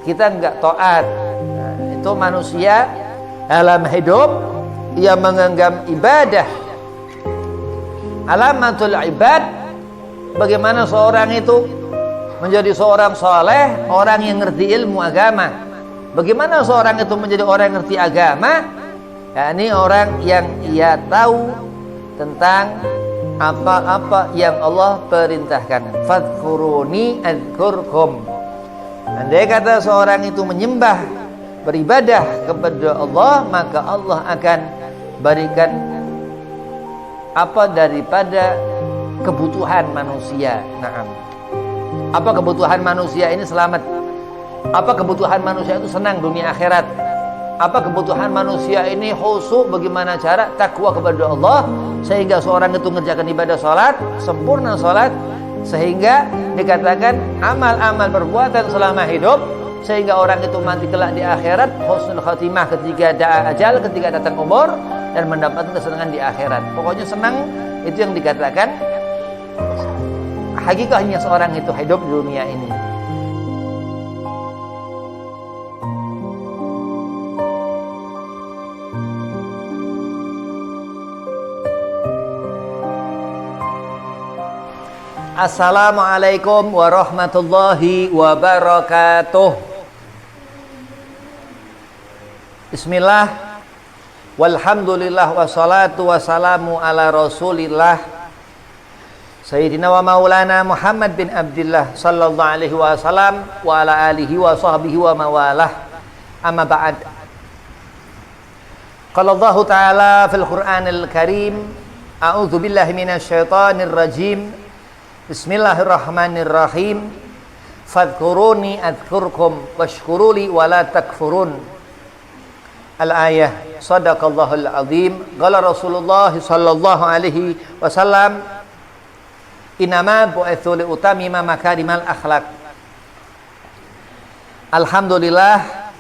kita enggak taat. Nah, itu manusia dalam hidup yang menganggap ibadah alamatul ibad. Bagaimana seorang itu menjadi seorang soleh, orang yang ngerti ilmu agama. Bagaimana seorang itu menjadi orang yang ngerti agama? Ya, ini orang yang ia tahu tentang apa-apa yang Allah perintahkan. Fadhkuruni adzkurkum. Andai kata seorang itu menyembah, beribadah kepada Allah, maka Allah akan berikan apa daripada kebutuhan manusia. Naam. Apa kebutuhan manusia ini? Selamat. Apa kebutuhan manusia itu? Senang dunia akhirat. Apa kebutuhan manusia ini? Khusyuk. Bagaimana cara takwa kepada Allah sehingga seorang itu mengerjakan ibadah salat, sempurna salat, sehingga dikatakan amal-amal perbuatan selama hidup, sehingga orang itu mati kelak di akhirat husnul khatimah ketika ajal, ketika datang umur, dan mendapatkan kesenangan di akhirat. Pokoknya senang, itu yang dikatakan hakikatnya seorang itu hidup di dunia ini. Assalamualaikum warahmatullahi wabarakatuh. Bismillah, walhamdulillah, wassalatu wassalamu ala rasulillah Sayyidina wa maulana Muhammad bin Abdillah sallallahu alaihi wasallam wa ala alihi wa sahbihi wa mawalah. Amma ba'd. Qala Allah Ta'ala fil Qur'anil Karim, a'udzu billahi minasy syaithanir rajim. Bismillahirrahmanirrahim. Fadhkuruni adzkurkum washkuruli wa la takfurun. Al-ayah. Shadaqallahul azim. Qala Rasulullah sallallahu alaihi wasallam, innama bu'itsu li utamima makarimal akhlak. Alhamdulillah,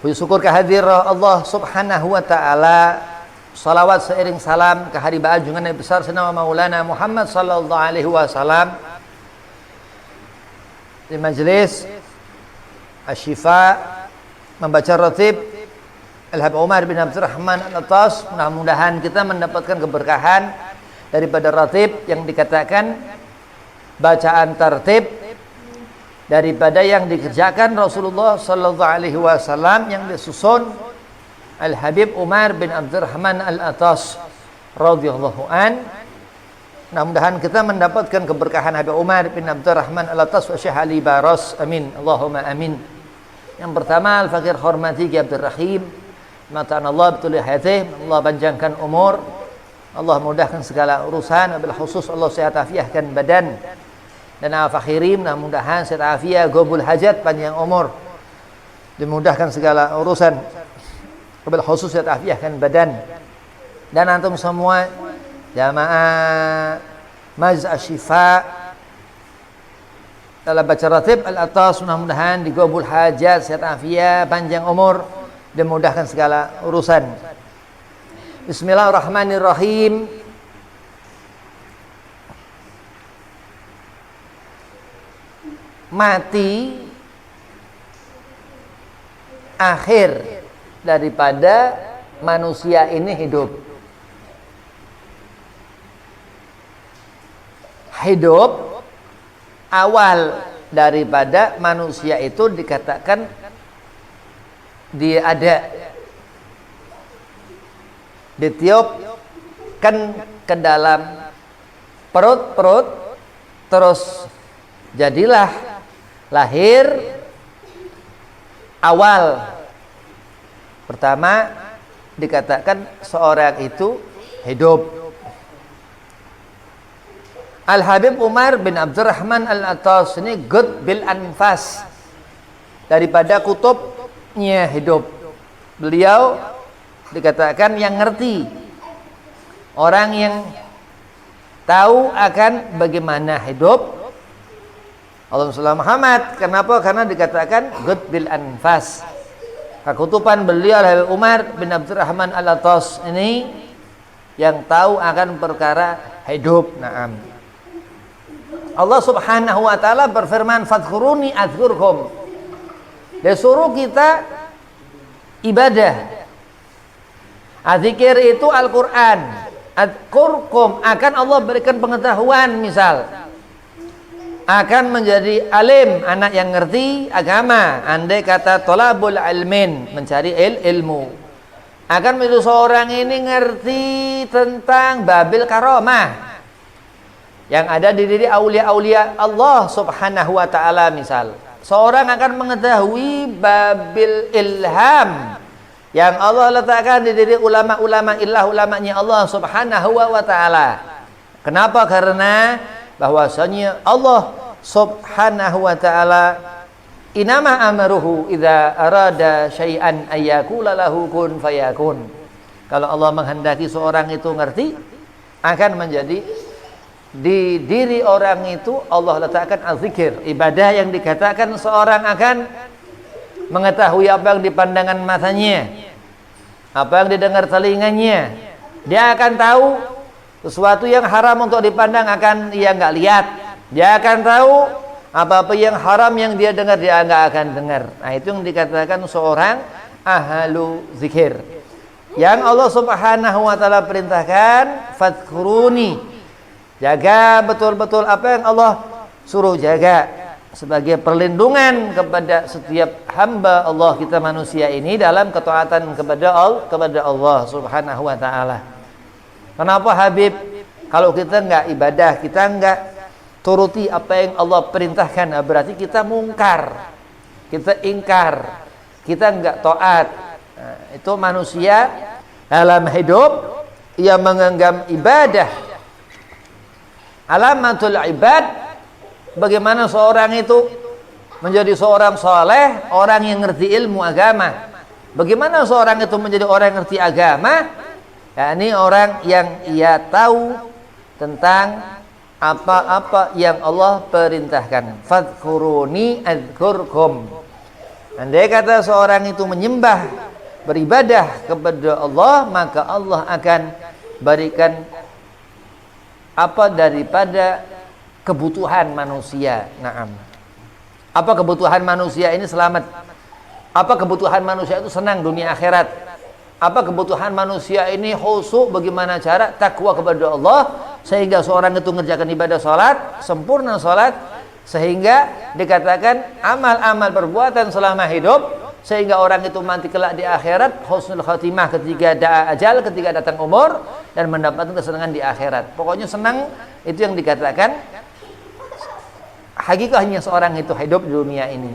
puji syukur kehadirat Allah Subhanahu wa taala. Salawat seiring salam kehadirat junjungan Nabi besar Sayyidina Maulana Muhammad sallallahu alaihi wasallam di majelis Asy-Syifa membaca ratib Al-Habib Umar bin Abdurrahman Al-Atas. Mudah-mudahan kita mendapatkan keberkahan daripada ratib yang dikatakan bacaan tertib daripada yang dikerjakan Rasulullah sallallahu alaihi wasallam yang disusun Al-Habib Umar bin Abdurrahman Al-Atas radhiyallahu an. Mudah-mudahan kita mendapatkan keberkahan Habib Umar bin Abdurrahman Al-Atas wa Syekh Ali Baras. Amin. Allahumma amin. Yang pertama, Al-Fakir hormati Ki Abdul Rahim, mata'an Allah betul hayatih, Allah panjangkan umur, Allah mudahkan segala urusan, wabil khusus Allah sehat afiahkan badan. Dan al-fakhirin, mudah-mudahan sehat afiah, gobul hajat, panjang umur, dimudahkan segala urusan, wabil khusus sehat afiahkan badan. Dan antum semua jamaah Majlis Asy-Syifa dalam baca ratib Al-Atas, mudah-mudahan digobul hajat, sehat afiah, panjang umur, dimudahkan segala urusan. Bismillahirrahmanirrahim. Mati akhir daripada manusia ini hidup. Hidup awal daripada manusia itu dikatakan dia ada, ditiupkan ke dalam perut, terus jadilah lahir. Awal pertama dikatakan seorang itu hidup. Al-Habib Umar bin Abdurrahman Al-Atas ini good bil anfas, daripada kutubnya hidup. Beliau dikatakan yang ngerti, orang yang tahu akan bagaimana hidup. Allahumma Muhammad. Kenapa? Karena dikatakan good bil anfas. Kekutuban beliau Habib Umar bin Abdurrahman Al-Atas ini yang tahu akan perkara hidup. Naam. Allah Subhanahu wa taala berfirman, "Fadhkuruni adzkurkum." Dia suruh kita ibadah. Zikir itu Al-Quran. Adkurkum, akan Allah berikan pengetahuan, misal akan menjadi alim, anak yang ngerti agama. Andai kata tolabul ilmin, mencari ilmu, akan menjadi seorang ini ngerti tentang babil karomah yang ada di diri aulia-aulia Allah subhanahu wa ta'ala. Misal seorang akan mengetahui babil ilham yang Allah letakkan di diri ulama-ulama ulamanya Allah subhanahu wa ta'ala. Kenapa? Karena bahwasanya Allah subhanahu wa ta'ala inama amaruhu idza arada syai'an ayyakula lahu kun fayakun. Kalau Allah menghendaki seorang itu ngerti, akan menjadi di diri orang itu Allah letakkan az-zikir, ibadah yang dikatakan seorang akan mengetahui apa yang dipandangan matanya, apa yang didengar telinganya. Dia akan tahu sesuatu yang haram untuk dipandang akan ia nggak lihat. Dia akan tahu apa-apa yang haram yang dia dengar dia nggak akan dengar. Nah, itu yang dikatakan seorang ahlu zikir. Yang Allah subhanahu wa ta'ala perintahkan, fadhkuruni, jaga betul-betul apa yang Allah suruh jaga sebagai perlindungan kepada setiap hamba Allah kita manusia ini dalam ketaatan kepada Allah subhanahu wa ta'ala. Kenapa Habib? Kalau kita enggak ibadah, kita enggak turuti apa yang Allah perintahkan, berarti kita mungkar, kita ingkar, kita enggak taat. Nah, itu manusia dalam hidup yang menganggap ibadah alamatul ibad. Bagaimana seorang itu menjadi seorang soleh, orang yang ngerti ilmu agama. Bagaimana seorang itu menjadi orang yang ngerti agama? Ya, ini orang yang ia tahu tentang apa-apa yang Allah perintahkan. Fadhkuruni adzkurkum. Andai kata seorang itu menyembah, beribadah kepada Allah, maka Allah akan berikan apa daripada kebutuhan manusia. Naam. Apa kebutuhan manusia ini? Selamat. Apa kebutuhan manusia itu? Senang dunia akhirat. Apa kebutuhan manusia ini? Khusyuk. Bagaimana cara takwa kepada Allah sehingga seorang itu mengerjakan ibadah salat, sempurna salat, sehingga dikatakan amal-amal perbuatan selama hidup, sehingga orang itu mati kelak di akhirat husnul khatimah ketika ajal, ketika datang umur, dan mendapatkan kesenangan di akhirat. Pokoknya senang, itu yang dikatakan hakikatnya seorang itu hidup di dunia ini.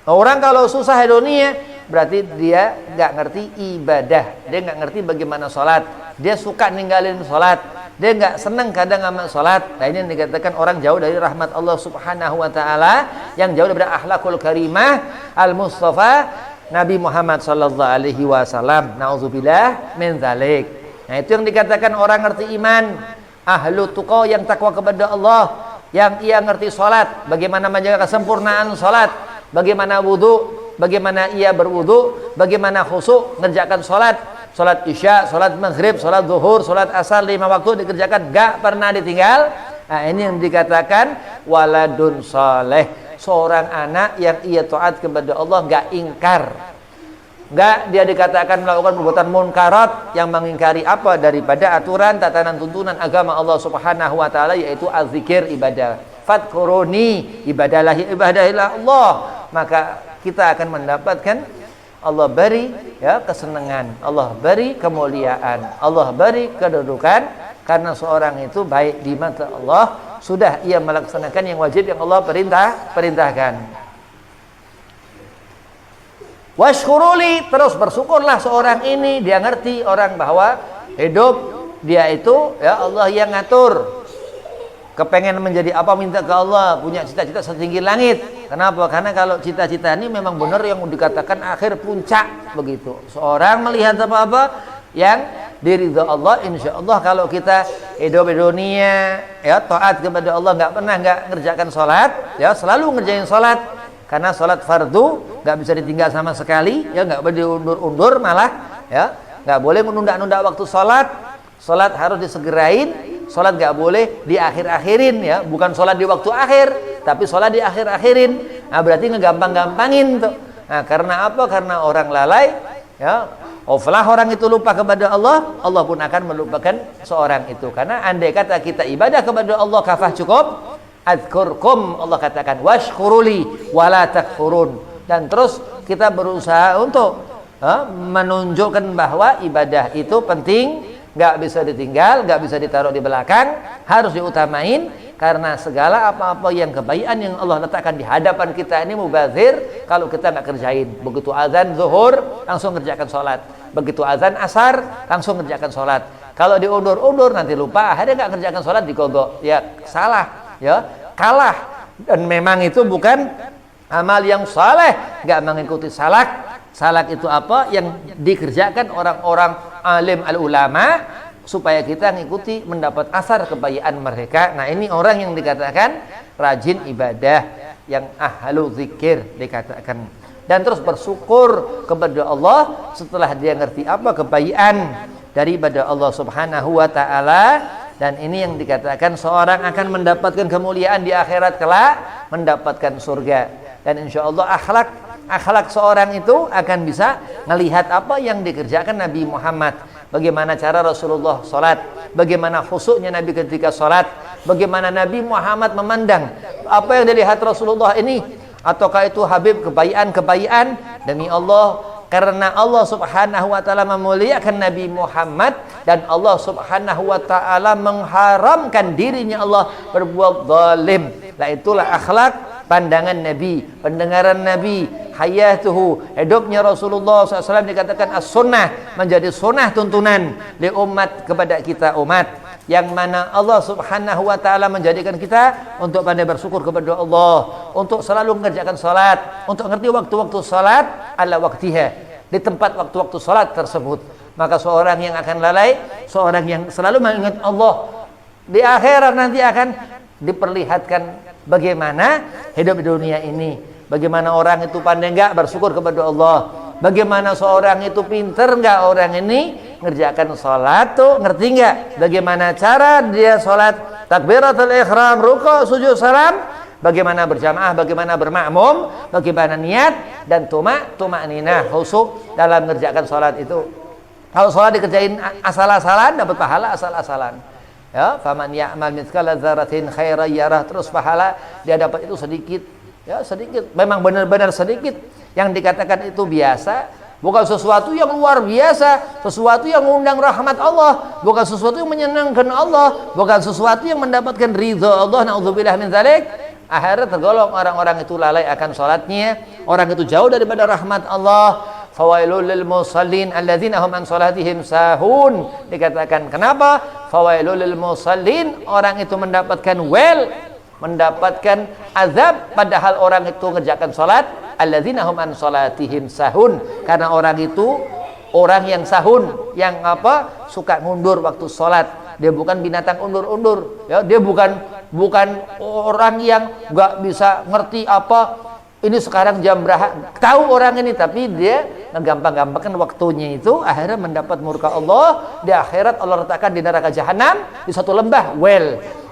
Orang kalau susah di dunia, berarti dia nggak ngerti ibadah, dia nggak ngerti bagaimana sholat, dia suka ninggalin sholat, dia nggak senang kadang amal sholat. Nah, ini yang dikatakan orang jauh dari rahmat Allah subhanahu wa ta'ala, yang jauh dari akhlakul karimah al-Mustafa Nabi Muhammad sallallahu alaihi wasallam. Nauzubillah min dzalik. Nah, itu yang dikatakan orang ngerti iman, ahlu tuqa, yang takwa kepada Allah, yang ia ngerti sholat, bagaimana menjaga kesempurnaan sholat, bagaimana wudu, bagaimana ia berwudu, bagaimana khusyuk ngerjakan sholat, sholat isya, sholat maghrib, sholat zuhur, sholat asar, 5 waktu dikerjakan, gak pernah ditinggal. Nah, ini yang dikatakan waladun saleh, seorang anak yang ia taat kepada Allah, gak ingkar, gak dia dikatakan melakukan perbuatan munkarat, yang mengingkari apa daripada aturan tatanan tuntunan agama Allah subhanahu wa ta'ala, yaitu az-zikir, ibadah. Fadhkuruni, ibadahilah Allah, maka kita akan mendapatkan Allah beri ya kesenangan, Allah beri kemuliaan, Allah beri kedudukan, karena seorang itu baik di mata Allah, sudah ia melaksanakan yang wajib yang Allah perintahkan. Washkuruli, terus bersyukurlah seorang ini, dia ngerti orang bahwa hidup dia itu ya Allah yang ngatur. Kepengen menjadi apa, minta ke Allah, punya cita-cita setinggi langit. Kenapa? Karena kalau cita-cita ini memang benar yang dikatakan akhir puncak begitu. Seorang melihat apa-apa yang diridha Allah, insya Allah kalau kita hidup di dunia ya taat kepada Allah, nggak pernah nggak ngerjakan sholat, ya selalu ngerjain sholat, karena sholat fardu nggak bisa ditinggal sama sekali, ya nggak boleh diundur-undur, malah ya nggak boleh menunda-nunda waktu sholat. Sholat harus disegerain. Sholat gak boleh diakhir-akhirin, ya, bukan sholat di waktu akhir, tapi sholat diakhir-akhirin. Nah, berarti ngegampang-gampangin tuh. Nah, karena apa? Karena orang lalai, ya. Setelah orang itu lupa kepada Allah, Allah pun akan melupakan seorang itu. Karena andai kata kita ibadah kepada Allah kafah cukup, adzkurkum, Allah katakan washkuruli wala takfurun. Dan terus kita berusaha untuk menunjukkan bahwa ibadah itu penting, nggak bisa ditinggal, nggak bisa ditaruh di belakang, harus diutamain. Karena segala apa-apa yang kebaikan yang Allah letakkan di hadapan kita ini mubazir kalau kita nggak kerjain. Begitu azan zuhur langsung kerjakan sholat, begitu azan asar langsung kerjakan sholat. Kalau diundur-undur nanti lupa, akhirnya nggak kerjakan sholat, digogok, ya salah, ya kalah. Dan memang itu bukan amal yang saleh, nggak mengikuti salak. Salak itu apa? Yang dikerjakan orang-orang alim al-ulama supaya kita ngikuti mendapat asar kebaikan mereka. Nah, ini orang yang dikatakan rajin ibadah, yang ahlu zikir dikatakan. Dan terus bersyukur kepada Allah setelah dia ngerti apa kebaikan daripada Allah Subhanahu wa taala. Dan ini yang dikatakan seorang akan mendapatkan kemuliaan di akhirat kelak, mendapatkan surga. Dan insya Allah akhlak seorang itu akan bisa melihat apa yang dikerjakan Nabi Muhammad. Bagaimana cara Rasulullah sholat, bagaimana khusyuknya Nabi ketika sholat, bagaimana Nabi Muhammad memandang apa yang dilihat Rasulullah ini, ataukah itu Habib kebaikan demi Allah, karena Allah Subhanahu wa taala memuliakan Nabi Muhammad dan Allah Subhanahu wa taala mengharamkan dirinya Allah berbuat zalim. Nah, itulah akhlak pandangan Nabi, pendengaran Nabi, hayatuhu, hidupnya Rasulullah SAW dikatakan as-sunnah, menjadi sunnah tuntunan li umat kepada kita umat, yang mana Allah Subhanahu wa taala menjadikan kita untuk pandai bersyukur kepada Allah, untuk selalu mengerjakan salat, untuk ngerti waktu-waktu salat ala waktiha, di tempat waktu-waktu salat tersebut. Maka seorang yang akan lalai, seorang yang selalu mengingat Allah, di akhirat nanti akan diperlihatkan bagaimana hidup di dunia ini, bagaimana orang itu pandai enggak bersyukur kepada Allah, bagaimana seorang itu pinter enggak orang ini ngerjakan sholat tuh, ngerti enggak bagaimana cara dia sholat, takbiratul ihram, ruku', sujud, salam, bagaimana berjamaah, bagaimana bermakmum, bagaimana niat dan tumak-ninah, khusyuk dalam mengerjakan sholat itu. Kalau sholat dikerjain asal-asalan dapat pahala asal-asalan. Ya, faman ya'mal mithqala dzarratin khairan yarah, terus pahala dia dapat itu sedikit, ya sedikit, memang benar-benar sedikit. Yang dikatakan itu biasa, bukan sesuatu yang luar biasa, sesuatu yang mengundang rahmat Allah, bukan sesuatu yang menyenangkan Allah, bukan sesuatu yang mendapatkan ridha Allah. Nauzubillah min dzalik. Akhirnya tergolong orang-orang itu lalai akan salatnya, orang itu jauh daripada rahmat Allah. Fawailul lil musallin alladzina hum an salatihim sahun. Dikatakan kenapa? Fawailul lil musallin, orang itu mendapatkan mendapatkan azab padahal orang itu mengerjakan salat, alladzina hum an salatihim sahun, karena orang itu orang yang sahun, yang apa? Suka mundur waktu salat. Dia bukan binatang undur-undur, ya, dia bukan orang yang enggak bisa ngerti apa ini sekarang jam berapa, tahu orang ini, tapi dia ngegampang-gampangkan waktunya itu, akhirnya mendapat murka Allah. Di akhirat Allah letakkan di neraka jahanam, di satu lembah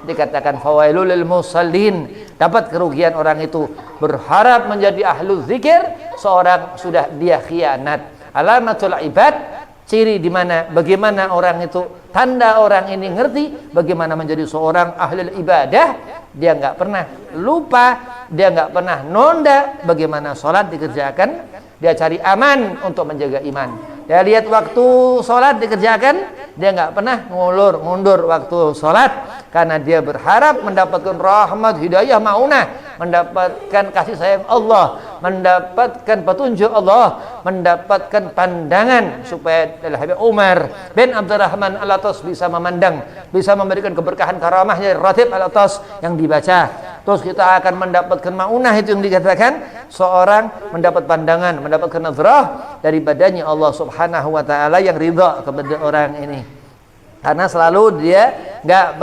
dikatakan fawailul lil musallin, dapat kerugian orang itu berharap menjadi ahlu zikir, seorang sudah dia khianat. Alamatul ibad, ciri di mana bagaimana orang itu, tanda orang ini ngerti bagaimana menjadi seorang ahli ibadah. Dia nggak pernah lupa, dia nggak pernah nunda bagaimana sholat dikerjakan, dia cari aman untuk menjaga iman. Dia lihat waktu sholat dikerjakan, dia nggak pernah mundur waktu sholat, karena dia berharap mendapatkan rahmat, hidayah, maunah, mendapatkan kasih sayang Allah, mendapatkan petunjuk Allah, mendapatkan pandangan supaya Habib Umar bin Abdurrahman Al-Atas bisa memandang, bisa memberikan keberkahan karamahnya Ratib Al-Atas yang dibaca. Terus kita akan mendapatkan maunah, itu yang dikatakan seorang mendapat pandangan, mendapatkan nazrah daripadanya Allah Subhanahu wa taala yang ridha kepada orang ini. Karena selalu dia nggak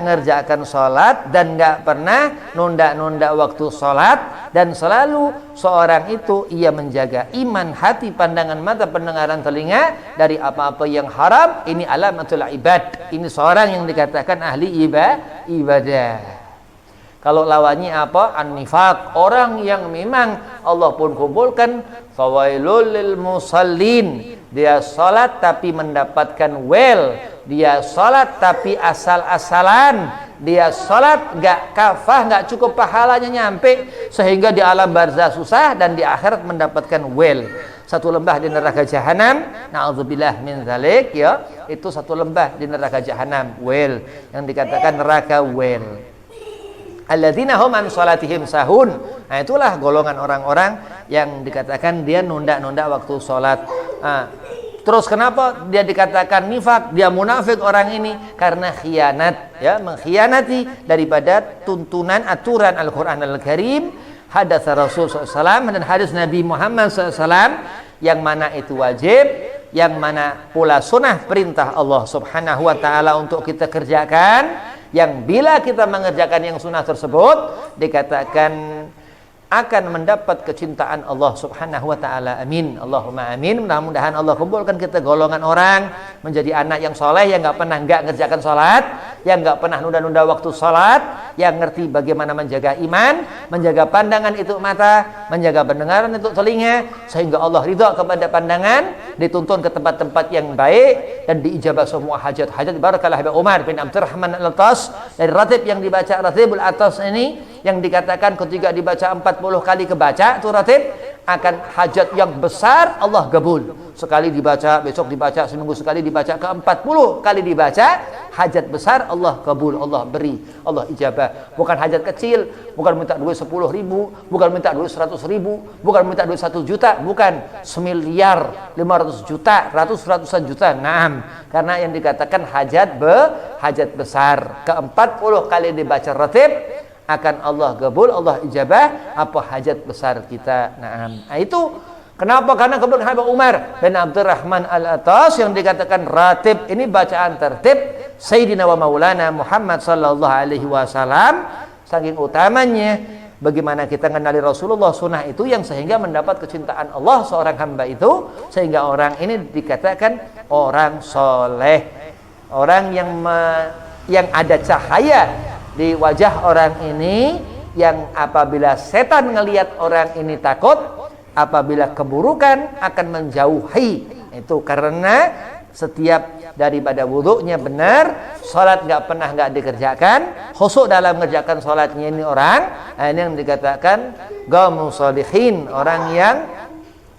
ngerjakan sholat dan nggak pernah nunda-nunda waktu sholat, dan selalu seorang itu ia menjaga iman hati, pandangan mata, pendengaran telinga dari apa-apa yang haram. Ini alamatul ibad. Ini seorang yang dikatakan ahli ibadah. Kalau lawannya apa? An-nifaq, orang yang memang Allah pun kumpulkan, fawailul lil musallin, dia salat tapi mendapatkan dia salat tapi asal-asalan, dia salat gak kafah, gak cukup pahalanya nyampe, sehingga di alam barzah susah dan di akhirat mendapatkan satu lembah di neraka jahanam, na'udzubillah min dzalik, ya, itu satu lembah di neraka jahanam, yang dikatakan neraka alladzina hum an salatihim sahun. Nah, itulah golongan orang-orang yang dikatakan dia nunda-nunda waktu salat. Terus kenapa dia dikatakan nifak, dia munafik orang ini? Karena khianat, ya, mengkhianati daripada tuntunan aturan Al-Qur'an Al-Karim, hadats Rasul SAW dan hadis Nabi Muhammad SAW, yang mana itu wajib, yang mana pula sunnah perintah Allah Subhanahu wa taala untuk kita kerjakan, yang bila kita mengerjakan yang sunnah tersebut dikatakan akan mendapat kecintaan Allah Subhanahu wa taala. Amin. Allahumma amin. Mudah-mudahan Allah kumpulkan kita golongan orang menjadi anak yang soleh, yang enggak ngerjakan salat, yang enggak pernah nunda-nunda waktu salat, yang ngerti bagaimana menjaga iman, menjaga pandangan itu mata, menjaga pendengaran itu telinga, sehingga Allah ridha kepada pandangan, dituntun ke tempat-tempat yang baik dan diijabah semua hajat-hajat. Barakallahu bi Umar bin Abdurrahman Al-Atas, dari ratib yang dibaca Ratibul Atas ini, yang dikatakan ketika dibaca 40 kali kebaca itu ratib, akan hajat yang besar Allah kabul. Sekali dibaca, besok dibaca, seminggu sekali dibaca, ke 40 kali dibaca, hajat besar Allah kabul, Allah beri, Allah ijabah. Bukan hajat kecil, bukan minta duit 10.000, bukan minta duit 100.000, bukan minta duit 1 juta, bukan 1.500.000.000 juta, ratusan juta. Naam, karena yang dikatakan hajat besar, ke 40 kali dibaca ratib, akan Allah kabul, Allah ijabah apa hajat besar kita. Naam. Nah, itu kenapa? Karena kebetulan Habib Umar bin Abdurrahman Al-Atas yang dikatakan ratib ini bacaan tertib Sayyidina wa Maulana Muhammad sallallahu alaihi wasallam. Saking utamanya bagaimana kita mengenali Rasulullah, sunnah itu yang sehingga mendapat kecintaan Allah seorang hamba itu, sehingga orang ini dikatakan orang soleh, orang yang ada cahaya di wajah orang ini, yang apabila setan ngelihat orang ini takut, apabila keburukan akan menjauhi. Itu karena setiap daripada wudhunya benar, salat nggak dikerjakan, khusyuk dalam mengerjakan salatnya ini orang, ini yang dikatakan qaum sholihin, orang yang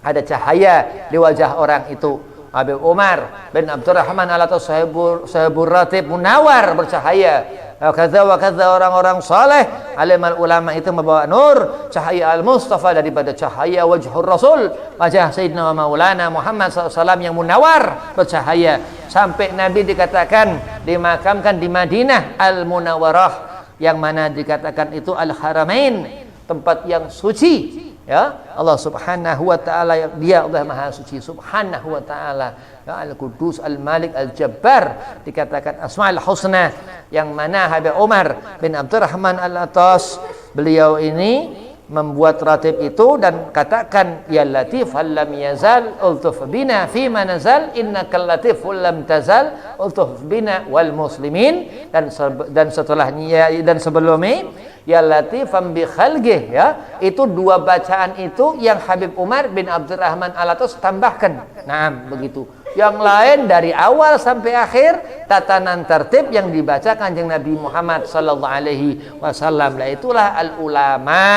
ada cahaya di wajah orang itu. Habib Umar bin Abdurrahman Al-Atas sahibur ratib munawar, bercahaya. Kaza wa kaza, orang-orang saleh alimal ulama itu membawa nur, cahaya al-Mustafa daripada cahaya wajhur Rasul, wajah Sayyidina wa Maulana Muhammad SAW yang munawar, bercahaya, sampai Nabi dikatakan dimakamkan di Madinah Al-Munawwarah, yang mana dikatakan itu Al-Haramain, tempat yang suci. Ya, Allah Subhanahu wa taala, dia Allah Maha Suci Subhanahu wa taala, ya, Al-Qudus, Al-Malik, Al-Jabbar, dikatakan Asmaul Husna, yang mana Habib Umar bin Abdurrahman Al-Atas, beliau ini membuat ratib itu dan katakan, ya Latif lam yazal ultuf bina fi ma nazal, innakal latif lam tazal ultuf bina wal muslimin, dan setelahnya dan sebelumnya ya Latifam bi khalqih, ya, itu dua bacaan itu yang Habib Umar bin Abdurrahman Al-Atas tambahkan. Naam, begitu. Yang lain dari awal sampai akhir tatanan tertib yang dibaca Kanjeng Nabi Muhammad sallallahu alaihi wasallam. Lah itulah al ulama,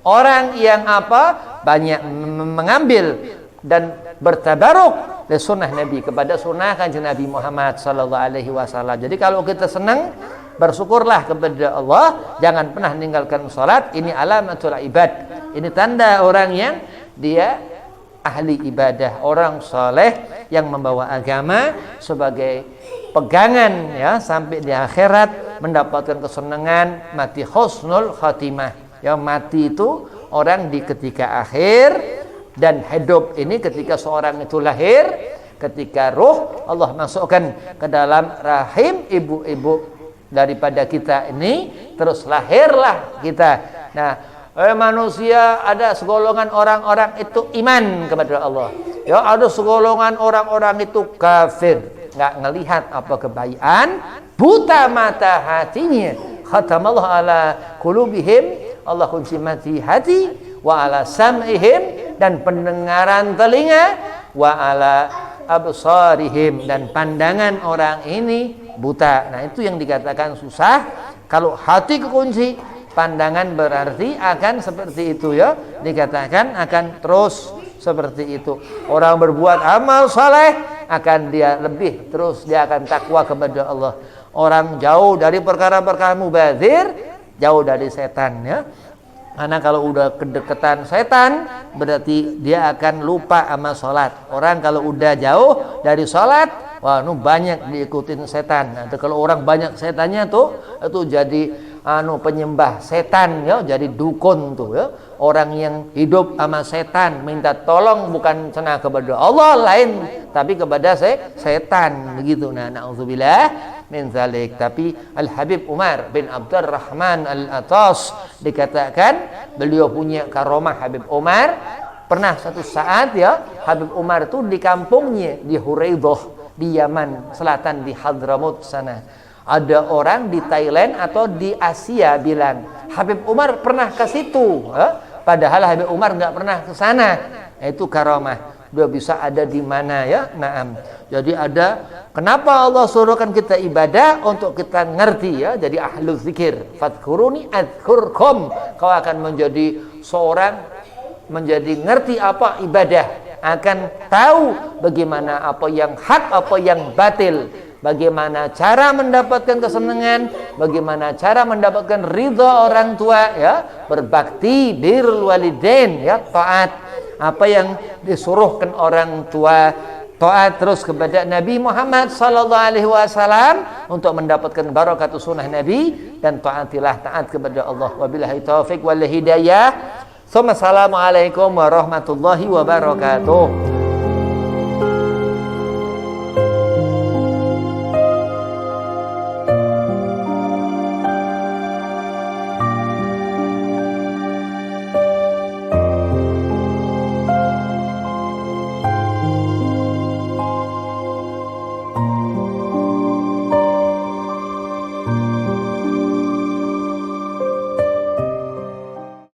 orang yang banyak mengambil dan bertabaruk dari sunnah Nabi, kepada sunnah Kanjeng Nabi Muhammad sallallahu alaihi wasallam. Jadi kalau kita senang, bersyukurlah kepada Allah, jangan pernah meninggalkan salat. Ini alamatul ibad, ini tanda orang yang dia ahli ibadah, orang saleh yang membawa agama sebagai pegangan, ya, sampai di akhirat mendapatkan kesenangan, mati husnul khatimah. Ya, mati itu orang di ketika akhir, dan hidup ini ketika seorang itu lahir, ketika ruh Allah masukkan ke dalam rahim ibu-ibu daripada kita ini, terus lahirlah kita. Nah, manusia ada segolongan orang-orang itu iman kepada Allah, ya, ada segolongan orang-orang itu kafir, nggak ngelihat apa kebaikan, buta mata hatinya, khatamallahu ala qulubihim, Allah kunci hati, wa ala sam'ihim, dan pendengaran telinga, wa ala absarihim, dan pandangan orang ini buta. Nah, itu yang dikatakan susah. Kalau hati kekunci, pandangan berarti akan seperti itu ya. Dikatakan akan terus seperti itu. Orang berbuat amal saleh akan dia lebih terus, dia akan takwa kepada Allah. Orang jauh dari perkara-perkara mubazir, jauh dari setan ya. Karena kalau udah kedekatan setan, berarti dia akan lupa sama sholat. Orang kalau udah jauh dari sholat, wah, banyak diikutin setan. Nah, kalau orang banyak setannya tuh, itu jadi penyembah setan ya, jadi dukun tuh ya. Orang yang hidup sama setan, minta tolong bukan cena kepada Allah lain, tapi kepada setan begitu. Nah, na'udzubillah min zalik. Tapi Al-Habib Umar bin Abdurrahman Al-Atas dikatakan beliau punya karomah. Habib Umar pernah satu saat ya, Habib Umar itu di kampungnya di Huraidah di Yaman Selatan, di Hadramut sana. Ada orang di Thailand atau di Asia bilang Habib Umar pernah ke situ, padahal Habib Umar nggak pernah ke sana. Itu karomah. Dia bisa ada di mana ya? Naam. Jadi ada, kenapa Allah suruhkan kita ibadah untuk kita ngerti ya. Jadi ahlu zikir, fadhkuruni adzkurkum. Kau akan menjadi seorang, menjadi ngerti apa ibadah, akan tahu bagaimana apa yang hak, apa yang batil, bagaimana cara mendapatkan kesenangan, bagaimana cara mendapatkan ridha orang tua ya, berbakti, birrul walidain ya, taat. Apa yang disuruhkan orang tua, taat terus kepada Nabi Muhammad sallallahu alaihi wasallam untuk mendapatkan barakatus sunnah Nabi, dan taatilah, taat kepada Allah. Wabillahi taufik wal hidayah. Assalamualaikum warahmatullahi wabarakatuh.